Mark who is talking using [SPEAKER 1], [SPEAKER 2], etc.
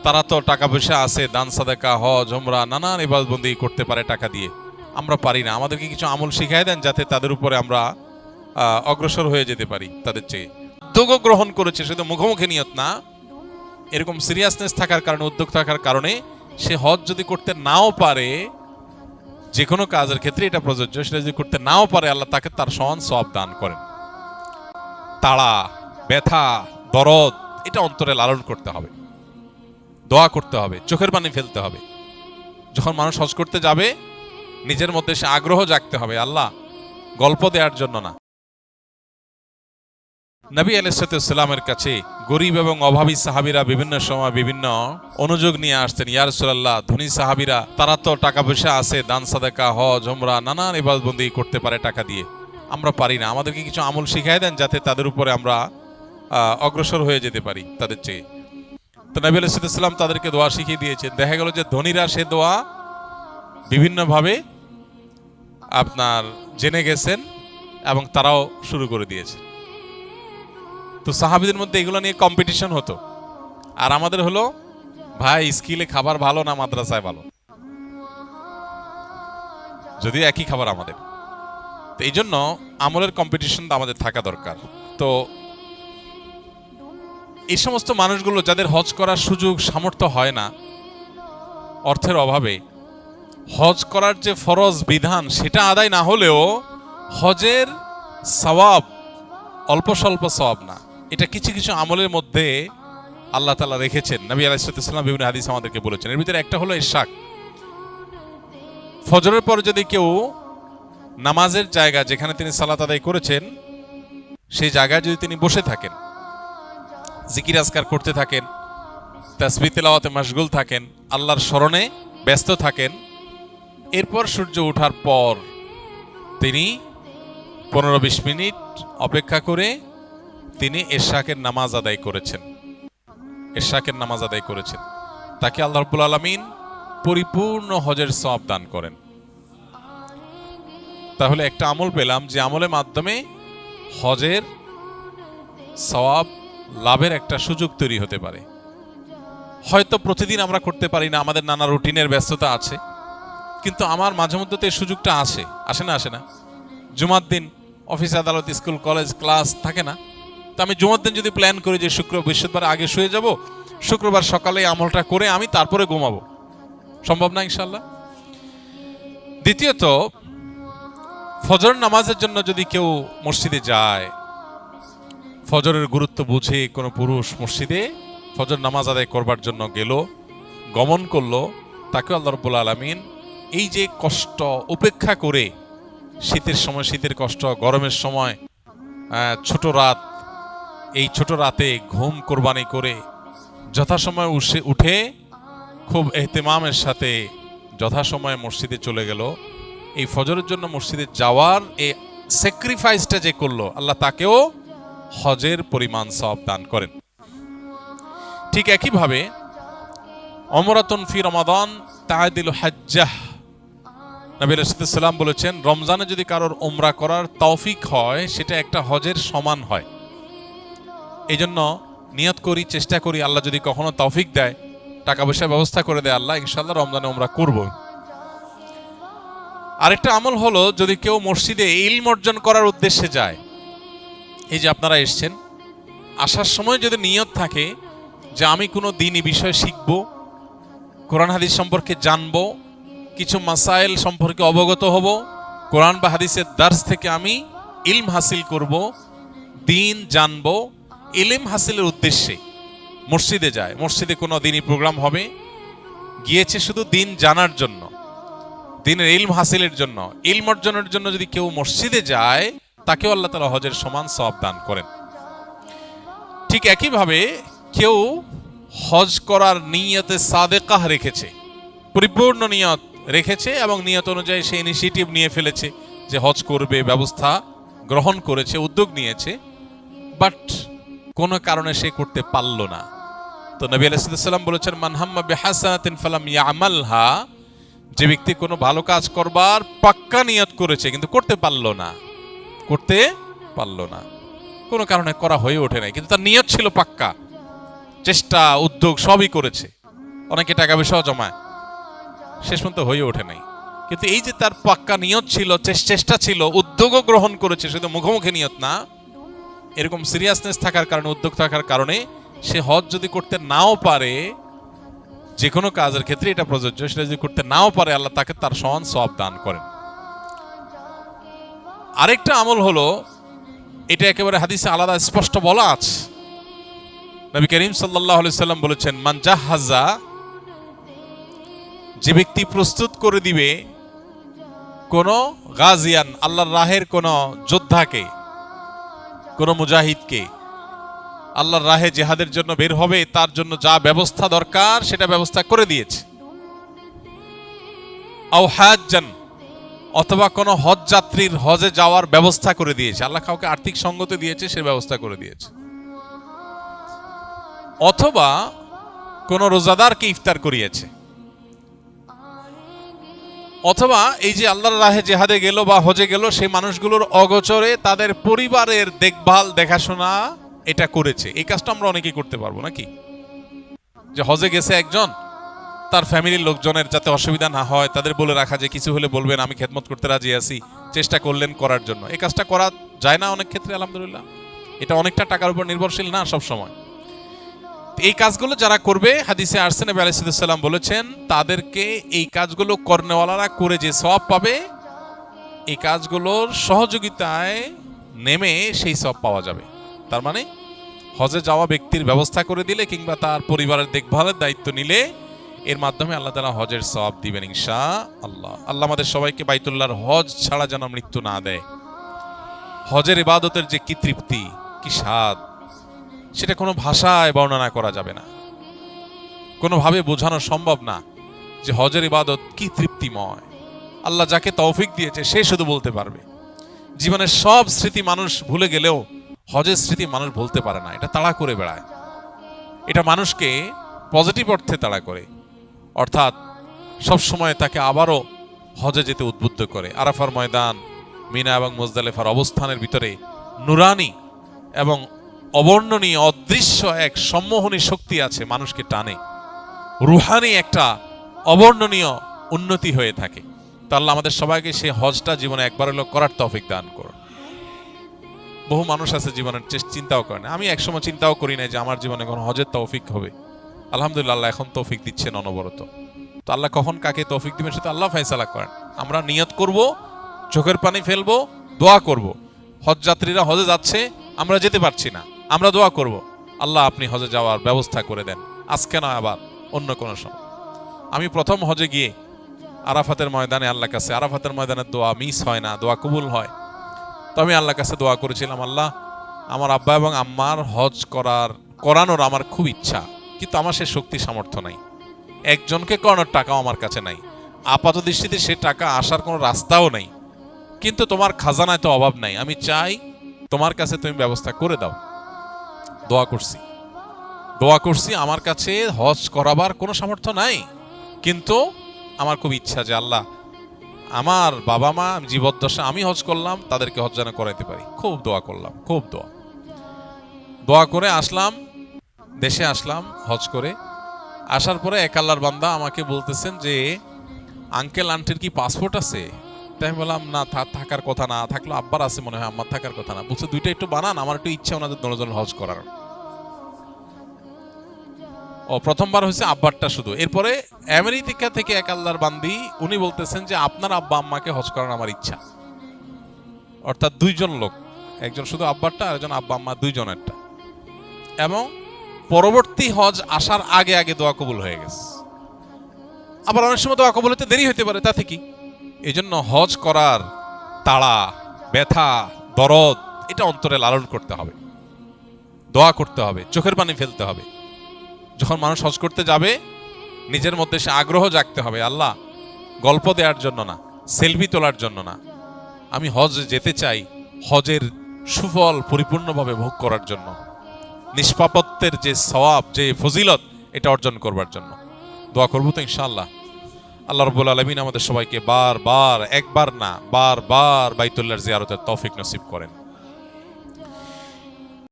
[SPEAKER 1] তারা তো টাকা পয়সা আছে, দান সাদাকা হজ উমরা নানান ইবাদতবন্দি করতে পারে টাকা দিয়ে, আমরা পারি না। আমাদেরকে কিছু আমল শিখাই দেন যাতে তাদের উপরে আমরা অগ্রসর হয়ে যেতে পারি তাদের চেয়ে। উদ্যোগ গ্রহণ করেছে, শুধু মুখোমুখি নিয়ত না, এরকম সিরিয়াসনেস থাকার কারণে, উদ্যোগ থাকার কারণে সে হজ যদি করতে নাও পারে, যে কোনো কাজের ক্ষেত্রে এটা প্রযোজ্য, সেটা যদি করতে নাও পারে আল্লাহ তাকে তার সমান সওয়াব দান করেন। তাড়া, ব্যথা, দরদ এটা অন্তরে লালন করতে হবে, দোয়া করতে হবে, চোখের পানি ফেলতে হবে। যখন মানুষ হজ করতে যাবে নিজের মধ্যে সে আগ্রহ জাগতে হবে, আল্লাহ গল্প দেওয়ার জন্য না। নবী আলাইহিস সালামের কাছে গরিব এবং অভাবী সাহাবীরা বিভিন্ন সময় বিভিন্ন অনুযোগ নিয়ে আসতেন। ইয়া রাসূলুল্লাহ, ধনী সাহাবীরা তারা তো টাকা পয়সা আছে, দান সাদাকা হজ উমরা নানান ইবাদতবন্দি করতে পারে টাকা দিয়ে, আমরা পারি না। আমাদেরকে কিছু আমল শিখাই দেন যাতে তাদের উপরে আমরা অগ্রসর হয়ে যেতে পারি তাদের চেয়ে। তো নবী আলাইহিস সালাম তাদেরকে দোয়া শিখিয়ে দিয়েছেন। দেখা গেল যে ধনীরা সে দোয়া বিভিন্নভাবে আপনার জেনে গেছেন এবং তারাও শুরু করে দিয়েছে। তো সাহাবীদের মধ্যে এগুলো নিয়ে কম্পিটিশন হতো, আর আমাদের হলো ভাই স্কিলে খাবার ভালো না মাদ্রাসায় ভালো, যদিও একই খাবার আমাদের। তো এই জন্য আমলের কম্পিটিশন আমাদের থাকা দরকার। তো এই সমস্ত মানুষগুলো যাদের হজ করার সুযোগ সামর্থ্য হয় না, অর্থের অভাবে, হজ করার যে ফরজ বিধান সেটা আদায় না হলেও হজের সওয়াব অল্প স্বল্প সওয়াব না, এটা কিছু কিছু আমলের মধ্যে আল্লাহ তাআলা রেখেছেন। নবী আলাইহিস সালাম বিভিন্ন হাদিস আমাদেরকে বলেছেন। এর ভিতরে একটা হলো ইশরাক। ফজরের পর যদি কেউ নামাজের জায়গা যেখানে তিনি সালাত আদায় করেছেন সেই জায়গায় যদি তিনি বসে থাকেন, জিকির আজকার করতে থাকেন, তাসবিহ তিলাওয়াতে মশগুল থাকেন, আল্লাহর স্মরণে ব্যস্ত থাকেন, এরপর সূর্য ওঠার পর তিনি 15-20 মিনিট অপেক্ষা করে তিনি ইশরাকের নামাজ আদায় করেছেন, ইশরাকের নামাজ আদায় করেছেন, তাকে আল্লাহ রাব্বুল আলামিন পরিপূর্ণ হজের সওয়াব দান করেন। তাহলে একটা আমল পেলাম যে আমলের মাধ্যমে হজের সওয়াব লাভের একটা সুযোগ তৈরি হতে পারে। হয়তো প্রতিদিন আমরা করতে পারি না, আমাদের নানা রুটিনের ব্যস্ততা আছে, কিন্তু আমার মাঝে মধ্যে তো এই সুযোগটা আসে না। জুমার দিন অফিস আদালত স্কুল কলেজ ক্লাস থাকে না, তো আমি জুমার দিন যদি প্ল্যান করি যে বৃহস্পতিবার আগে শুয়ে যাব, শুক্রবার সকালে আমলটা করে আমি তারপরে ঘুমাবো, সম্ভব না ইনশাল্লাহ। দ্বিতীয়ত, ফজর নামাজের জন্য যদি কেউ মসজিদে যায়, ফজরের গুরুত্ব বুঝে কোনো পুরুষ মসজিদে ফজর নামাজ আদায় করবার জন্য গেল, গমন করলো, তাকে আল্লাহ রাব্বুল আলামিন এই যে কষ্ট উপেক্ষা করে, শীতের সময় শীতের কষ্ট, গরমের সময় ছোট রাত, এই ছোট রাতে ঘুম কোরবানি করে যথাসময় উঠে খুব এহতেমামের সাথে যথাসময়ে মসজিদে চলে গেল, এই ফজরের জন্য মসজিদে যাওয়ার এই স্যাক্রিফাইসটা যে করলো, আল্লাহ তাকেও হজের পরিমাণ সওয়াব দান করেন। ঠিক একইভাবে ওমরাতুন ফি রমাদান তাআদিলু হাজ্জাহ, নবী রাসূলুল্লাহ সাল্লাল্লাহু আলাইহি ওয়াসাল্লাম বলেছেন, রমজানে যদি কারোর উমরা করার তৌফিক হয় সেটা একটা হজের সমান হয়। এই জন্য নিয়ত করি, চেষ্টা করি, আল্লাহ যদি কখনো তৌফিক দেয়, টাকা পয়সার ব্যবস্থা করে দেয় আল্লাহ, ইনশাআল্লাহ রমজানে উমরা করব। আরেকটা আমল হলো যদি কেউ মসজিদে ইলম অর্জন করার উদ্দেশ্যে যায়, এই যে আপনারা এসেছেন, আসার সময় যদি নিয়ত থাকে যে আমি কোনো দ্বীনি বিষয় শিখব, কোরআন হাদিস সম্পর্কে জানব, কিছু মাসাইল সম্পর্কে অবগত হব, কোরআন বা হাদিসের দার্স থেকে আমি ইলম হাসিল করব, দ্বীন জানব, ইলম হাসিলের উদ্দেশ্যে মসজিদে যায়, মসজিদে কোনো দ্বীনি প্রোগ্রাম হবে, গিয়েছে শুধু দ্বীন জানার জন্য, দ্বীনের ইলম হাসিলের জন্য, ইলম অর্জনের জন্য যদি কেউ মসজিদে যায়, তাকেও আল্লাহ তাআলা হজের সমান সওয়াব দান করেন। ঠিক একইভাবে কেউ হজ করার নিয়তে সাদেকাহ রেখেছে, পরিপূর্ণ নিয়ত রেখেছে এবং নিয়ত অনুযায়ী সে ইনিশিয়েটিভ নিয়ে ফেলেছে যে হজ করবে, ব্যবস্থা গ্রহণ করেছে, উদ্যোগ নিয়েছে, বাট কোনো কারণে সে করতে পারল না। তো নবী আলাইহিস সালাম বলেছেন, মান হাম্মা বিহাসানাতিন ফালাম ইয়ামালহা, যে ব্যক্তি কোনো ভালো কাজ করবার পাক্কা নিয়ত করেছে কিন্তু করতে পারল না, কোনো কারণে করা হয়ে ওঠে নাই, কিন্তু তার নিয়ত ছিল পাক্কা, চেষ্টা উদ্যোগ সবই করেছে, অনেকে টাকা পয়সাও জমায়, শেষ পর্যন্ত হয়ে ওঠে নাই। কিন্তু এই যে তার পাক্কা নিয়ত ছিল, চেষ্টা ছিল, উদ্যোগও গ্রহণ করেছে, শুধু মুখোমুখি নিয়ত না, এরকম সিরিয়াসনেস থাকার কারণে, উদ্যোগ থাকার কারণে সে হজ যদি করতে নাও পারে, যে কোনো কাজের ক্ষেত্রে এটা প্রযোজ্য, সেটা যদি করতে নাও পারে আল্লাহ তাকে তার সমান সওয়াব দান করেন। আরেকটা আমল হলো, এটা একেবারে হাদিসে আলাদা স্পষ্ট বলা আছে, নবী করিম সাল্লাল্লাহু আলাইহি সাল্লাম বলেছেন, মান জাহাজা, যে ব্যক্তি প্রস্তুত করে দিবে কোন গাজিয়ান, আল্লাহর রাহের কোন যোদ্ধাকে, কোন মুজাহিদকে, আল্লাহর রাহে জিহাদের জন্য বের হবে, তার জন্য যা ব্যবস্থা দরকার সেটা ব্যবস্থা করে দিয়েছে। আও হাজ্জান, অথবা কোন হজ যাত্রীর হজে যাওয়ার ব্যবস্থা করে দিয়েছে, আল্লাহ কাউকে আর্থিক সঙ্গতি দিয়েছে, সে ব্যবস্থা করে দিয়েছে। অথবা কোন রোজাদারকে ইফতার করিয়েছে। অথবা এই যে আল্লাহর রাহে জিহাদে গেল বা হজে গেল, সেই মানুষগুলোর অগোচরে তাদের পরিবারের দেখভাল, দেখাশোনা এটা করেছে। এই কাজটা আমরা অনেকেই করতে পারবো নাকি? যে হজে গেছে একজন, তার ফ্যামিলির লোকজনের যাতে অসুবিধা না হয়, তাদের বলে রাখা যে কিছু হলে বলবেন, আমি খেদমত করতে রাজি আছি, চেষ্টা করলেন করার জন্য। এই কাজটা করা যায় না অনেক ক্ষেত্রে, আলহামদুলিল্লাহ। এটা অনেকটা টাকার উপর নির্ভরশীল না সব সময়। এই কাজগুলো যারা করবে, হাদিসে আসছে নবী আলাইহিস সালাম বলেছেন, তাদেরকে এই কাজগুলো করনেওয়ালারা করে যে সওয়াব পাবে, এই কাজগুলোর সহযোগিতায় নেমে সেই সওয়াব পাওয়া যাবে। তার মানে হজে যাওয়া ব্যক্তির ব্যবস্থা করে দিলে কিংবা তার পরিবারের দেখভালের দায়িত্ব নিলে, এর মাধ্যমে আল্লাহ তাআলা হজের সওয়াব দিবেন ইনশাআল্লাহ। আল্লাহ আমাদের সবাইকে বাইতুল্লাহর হজ ছাড়া যেন মৃত্যু না দেয়। হজের ইবাদতের যে কি তৃপ্তি, কি স্বাদ, সেটা কোনো ভাষায় বর্ণনা করা যাবে না, কোনোভাবে বোঝানো সম্ভব না যে হজের ইবাদত কি তৃপ্তিময়। আল্লাহ যাকে তৌফিক দিয়েছে সে শুধু বলতে পারবে। জীবনের সব স্মৃতি মানুষ ভুলে গেলেও হজের স্মৃতি মানুষ ভুলতে পারে না। এটা তাড়া করে বেড়ায়, এটা মানুষকে পজিটিভ অর্থে তাড়া করে, অর্থাৎ সব সময় তাকে আবারও হজে যেতে উদ্বুদ্ধ করে। আরাফার ময়দান, মিনা এবং মুজদালিফার অবস্থানের ভিতরে নুরানি এবং অবর্ণনীয় অদৃশ্য এক সম্মোহনী শক্তি আছে, মানুষকে টানে, রুহানি একটা অবর্ণনীয় উন্নতি হয়ে থাকে। তো আল্লাহ আমাদের সবাইকে সেই হজটা জীবনে একবার হলেও করার তৌফিক দান করুন। বহু মানুষ আছে জীবনের চিন্তাও করে না, আমি একসময় চিন্তাও করি না যে আমার জীবনে কোনো হজের তৌফিক হবে। আলহামদুলিল্লাহ, আল্লাহ এখন তৌফিক দিচ্ছেন অনবরত। তো আল্লাহ কখন কাকে তৌফিক দিবেন সেটা আল্লাহ ফয়সালা করেন। আমরা নিয়ত করব, চোখের পানি ফেলবো, দোয়া করব। হজ যাত্রীরা হজে যাচ্ছে, আমরা যেতে পারছি না, আমরা দোয়া করব, আল্লাহ আপনি হজে যাওয়ার ব্যবস্থা করে দেন, আজকে নয় আবার অন্য কোনো সময়। আমি প্রথম হজে গিয়ে আরাফাতের ময়দানে আল্লাহর কাছে, আরাফাতের ময়দানের দোয়া মিস হয় না, দোয়া কবুল হয়। তো আমি আল্লাহর কাছে দোয়া করেছিলাম, আল্লাহ আমার আব্বা এবং আম্মার হজ করানোর আমার খুব ইচ্ছা, কিন্তু আমার সে শক্তি সামর্থ্য নাই, একজনকে করানোর টাকাও আমার কাছে নাই, আপাত দৃষ্টিতে সে টাকা আসার কোনো রাস্তাও নাই, কিন্তু তোমার খাজানায় তো অভাব নাই, আমি চাই তোমার কাছে তুমি ব্যবস্থা করে দাও। দোয়া করছি, আমার কাছে হজ করাবার কোনো সামর্থ্য নাই, কিন্তু আমার খুব ইচ্ছা যে আল্লাহ আমার বাবা মা জীবদ্দশা আমি হজ করলাম, তাদেরকে হজ যেন করাইতে পারি। খুব দোয়া করলাম, খুব দোয়া করে আসলাম, দেশে আসলাম হজ করে। আসার পরে এক আল্লাহর বান্দা আমাকে বলতেছেন যে আঙ্কেল আন্টির কি পাসপোর্ট আছে? তাই আমি বললাম না, থাকার কথা না, থাকলে আব্বার আছে মনে হয়, আম্মার থাকার কথা না। বলছে দুইটা একটু বানান, আমার একটু ইচ্ছা ওনাদের দুজন হজ করার। ও প্রথমবার হয়েছে আব্বারটা শুধু। এরপরে আমেরিকা থেকে এক আল্লাহর বান্দি উনি বলতেছেন যে আপনার আব্বা আম্মাকে হজ করার আমার ইচ্ছা। অর্থাৎ দুইজন লোক, একজন শুধু আব্বারটা আর একজন আব্বা আম্মা দুইজনেরটা, এবং পরবর্তী হজ আসার আগে আগে দোয়া কবুল হয়ে গেছে। আবার অনেক সময় দোয়া কবুল হতে দেরি হতে পারে, তাতে কি? এই জন্য হজ করার তাড়া, ব্যথা, দরদ এটা অন্তরে লালন করতে হবে, দোয়া করতে হবে, চোখের পানি ফেলতে হবে। যখন মানুষ হজ করতে যাবে নিজের মধ্যে সে আগ্রহ জাগতে হবে, আল্লাহ গল্প দেওয়ার জন্য না, সেলফি তোলার জন্য না, আমি হজ যেতে চাই হজের সুফল পরিপূর্ণভাবে ভোগ করার জন্য, নিষ্পাপত্বের যে সওয়াব, যে ফজিলত এটা অর্জন করবার জন্য। দোয়া করবো তো ইনশাআল্লাহ। আল্লাহ রাব্বুল আলামিন আমাদের সবাইকে বারবার, একবার না বারবার বাইতুল্লাহর জিয়ারতের তৌফিক নসিব করেন।